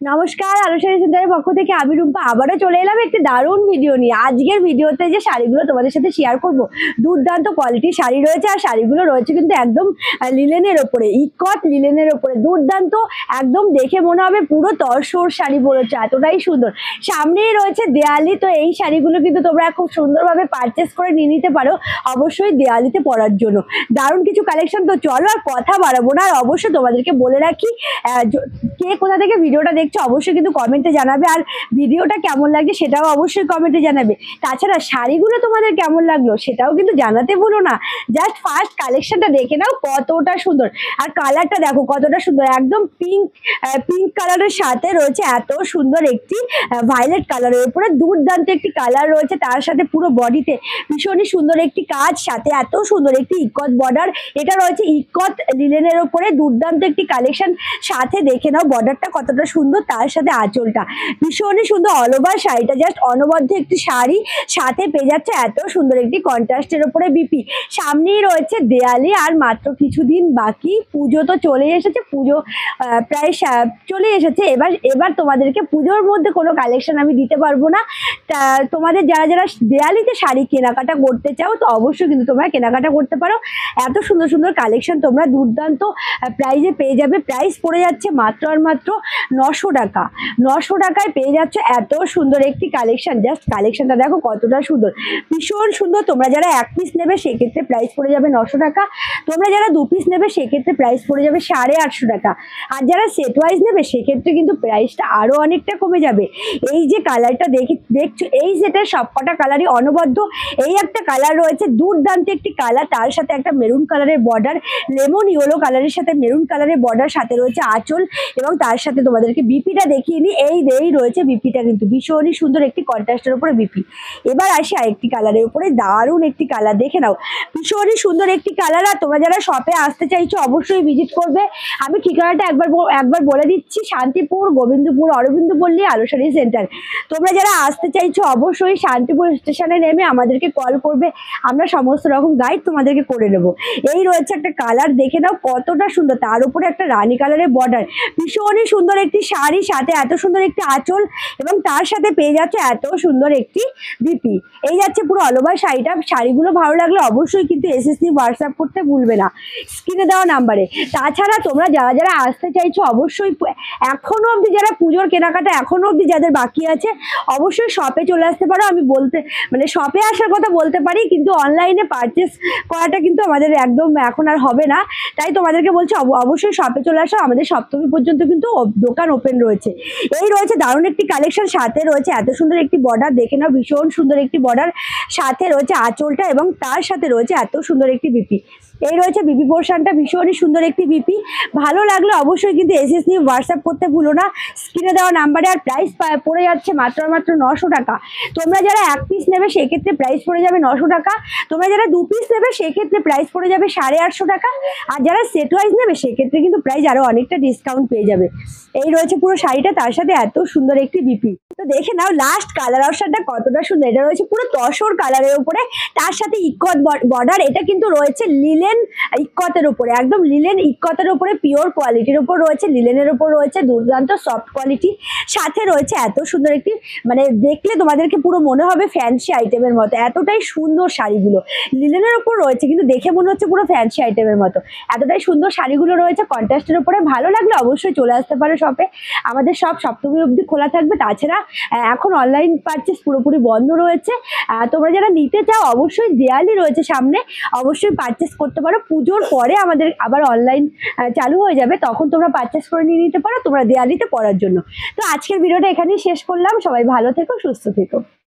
নমস্কার, আলোচনা সেন্টারের পক্ষ থেকে আমি রুম্পা আবারও চলে এলাম একটি দারুণ ভিডিও নিয়ে। আজকের ভিডিওতে যে শাড়িগুলো তোমাদের সাথে শেয়ার করব, দুর্দান্ত কোয়ালিটির শাড়ি রয়েছে। আর শাড়িগুলো রয়েছে কিন্তু একদম লিলেনের ওপরে, ইকট লিলেনের ওপরে, দুর্দান্ত, একদম দেখে মনে হবে পুরো তসর শাড়ি পরেছে, এতটাই সুন্দর। সামনেই রয়েছে দেয়ালি, তো এই শাড়িগুলো কিন্তু তোমরা খুব সুন্দরভাবে পারচেস করে নিয়ে নিতে পারো, অবশ্যই দেয়ালিতে পরার জন্য। দারুণ কিছু কালেকশন। তো চলো আর কথা বাড়াবো না, আর অবশ্যই তোমাদেরকে বলে রাখি, কে কোথা থেকে ভিডিওটা দেখছো অবশ্যই কিন্তু কমেন্টে জানাবে, আর ভিডিওটা কেমন লাগছে সেটাও অবশ্যই কমেন্টে জানাবে। তাছাড়া শাড়িগুলো তোমাদের কেমন লাগলো সেটাও কিন্তু জানাতে ভুলো না। জাস্ট ফার্স্ট কালেকশনটা দেখে নাও, কতটা সুন্দর, আর কালারটা দেখো কতটা সুন্দর, একদম পিঙ্ক কালারের সাথে রয়েছে এত সুন্দর একটি ভায়োলেট কালারের উপরে দুর্দান্ত একটি কালার রয়েছে, তার সাথে পুরো বডিতে ভীষণই সুন্দর একটি কাজ, সাথে এত সুন্দর একটি ইকট বর্ডার। এটা রয়েছে ইকট লিলেনের উপরে, দুর্দান্ত একটি কালেকশন। সাথে দেখে নাও বর্ডারটা কতটা সুন্দর, তার সাথে আঁচলটা ভীষণই সুন্দর। অল ওভার শাড়িটা জাস্ট অনবদ্য একটি শাড়ি, সাথে পেয়ে যাচ্ছে এত সুন্দর একটি কন্ট্রাস্টের উপরে বিপি। সামনেই রয়েছে দেয়ালি, আর মাত্র কিছুদিন বাকি, পুজো তো চলে এসেছে, পুজো প্রায় চলে এসেছে। এবার তোমাদেরকে পুজোর মধ্যে কোনো কালেকশন আমি দিতে পারবো না। তা তোমাদের যারা যারা দেয়ালিতে শাড়ি কেনাকাটা করতে চাও, তো অবশ্যই কিন্তু তোমরা কেনাকাটা করতে পারো। এত সুন্দর সুন্দর কালেকশন তোমরা দুর্দান্ত প্রাইজে পেয়ে যাবে। প্রাইস পড়ে যাচ্ছে মাত্র আর মাত্র 900 টাকা। 900 টাকায় পেয়ে যাচ্ছে এত সুন্দর একটি কালেকশন। জাস্ট কালেকশনটা দেখো কতটা সুন্দর, ভীষণ সুন্দর। তোমরা যারা এক পিস নেবে সেক্ষেত্রে প্রাইস পড়ে যাবে 900 টাকা। তোমরা যারা 2 পিস নেবে সেক্ষেত্রে প্রাইস পড়ে যাবে 850 টাকা। আর যারা সেট ওয়াইজ নেবে সেক্ষেত্রে কিন্তু প্রাইসটা আরও অনেকটা কমে যাবে। এই যে কালারটা দেখছো, এই সেটের সবকটা কালারই অনবদ্য। এই একটা কালার রয়েছে, দুর্দান্ত একটি কালার, তার সাথে একটা মেরুন কালারের বর্ডার, লেমন ইয়েলো কালারের সাথে মেরুন কালারের বর্ডার, সাথে রয়েছে আঁচল, এবং তার সাথে তোমাদেরকে বিপিটা দেখিয়ে নিই। এই রয়েছে বিপিটা, কিন্তু ভীষণই সুন্দর একটি কন্ট্রাস্টের উপরে বিপি। এবার আসি আরেকটি কালারের উপরে, দারুণ একটি কালার, দেখে নাও ভীষণই সুন্দর একটি কালার। আর তোমরা যারা শপে আসতে চাইছো অবশ্যই ভিজিট করবে। আমি ঠিকানাটা একবার বলে দিচ্ছি, শান্তিপুর, গোবিন্দপুর, অরবিন্দ পল্লী, আলোসারি সেন্টার। তোমরা যারা আসতে চাইছো অবশ্যই শান্তিপুর স্টেশনে নেমে আমাদেরকে কল করবে, আমরা সমস্ত রকম গাইড তোমাদেরকে করে নেবো। এই রয়েছে একটা কালার, দেখে নাও কতটা সুন্দর, তার উপরে একটা রানী কালারের বর্ডার, ভীষণই সুন্দর একটি শাড়ি, সাথে এত সুন্দর একটি আঁচল, এবং তার সাথে পেয়ে যাচ্ছে এত সুন্দর একটি বিপি। এই যাচ্ছে পুরো অল ওভার শাড়িটা। শাড়িগুলো ভালো লাগলে অবশ্যই কিন্তু এসএসসি হোয়াটসঅ্যাপ করতে ভুলবে না স্ক্রিনে দেওয়া নাম্বারে। তাছাড়া তোমরা যারা যারা আসতে চাইছো অবশ্যই এখনো অবধি, যারা পুজোর কেনাকাটা এখনো অবধি যাদের বাকি আছে, অবশ্যই শপে চলে আসতে পারো। আমি শপে আসার কথা বলতে পারি, কিন্তু অনলাইনে পারচেস করাটা কিন্তু আমাদের একদম এখন আর হবে না। তাই তোমাদেরকে বলছি অবশ্যই শপে চলে আসো, আমাদের সপ্তমী পর্যন্ত কিন্তু দোকান ওপেন রয়েছে। এই রয়েছে দারুণ একটি কালেকশন, সাথে রয়েছে এত সুন্দর একটি বর্ডার, দেখে নাও ভীষণ সুন্দর একটি বর্ডার, সাথে রয়েছে আঁচলটা, এবং তার সাথে রয়েছে এত সুন্দর একটি বিপি। এই রয়েছে বিপি পোর্শনটা, ভীষণই সুন্দর একটি বিপি। ভালো লাগলে অবশ্যই কিন্তু এসএসসি হোয়াটসঅ্যাপ করতে ভুলো না স্ক্রিনে দেওয়া নাম্বারে। আর প্রাইস পড়ে যাচ্ছে মাত্র 900 টাকা। তোমরা যারা এক পিস নেবে সেক্ষেত্রে প্রাইস পড়ে যাবে 900 টাকা। তোমরা যারা 2 পিস নেবে সেক্ষেত্রে প্রাইস পড়ে যাবে 850 টাকা। আর যারা সেট ওয়াইজ নেবে সেক্ষেত্রে কিন্তু প্রাইস আরও অনেকটা ডিসকাউন্ট পেয়ে যাবে। এই রয়েছে পুরো শাড়িটা, তার সাথে এত সুন্দর একটি বিপি। তো দেখে নাও লাস্ট কালার অপশনটা কতটা সুন্দর। এটা রয়েছে পুরো তসর কালারের উপরে, তার সাথে ইকট বর্ডার। এটা কিন্তু রয়েছে লিলেন ইকতের উপরে, একদম লিলেন ইকতের উপরে, পিওর কোয়ালিটির উপর রয়েছে, লিলেনের উপর রয়েছে দুর্দান্ত সফট কোয়ালিটি। সাথে রয়েছে এত সুন্দর একটি, মানে দেখলে তোমাদেরকে পুরো মনে হবে ফ্যান্সি আইটেমের মতো, এতটাই সুন্দর শাড়িগুলো। লিলেনের উপর রয়েছে কিন্তু দেখে মনে হচ্ছে পুরো ফ্যান্সি আইটেমের মতো, এতটাই সুন্দর শাড়িগুলো রয়েছে কন্ট্রাস্টের উপরে। ভালো লাগলে অবশ্যই চলে আসতে পারো শপে, আমাদের সব সপ্তমী অবধি খোলা থাকবে। তাছাড়া এখন অনলাইন পারচেস পুরোপুরি বন্ধ রয়েছে। তোমরা যারা নিতে চাও অবশ্যই দেয়ালি রয়েছে সামনে, অবশ্যই পারচেস করতে পারো। পুজোর পরে আমাদের আবার অনলাইন চালু হয়ে যাবে, তখন তোমরা পারচেস করে নিয়ে নিতে পারো তোমরা দেয়ালিতে পরার জন্য। তো আজকের ভিডিওটা এখানেই শেষ করলাম। সবাই ভালো থেকো, সুস্থ থেকো।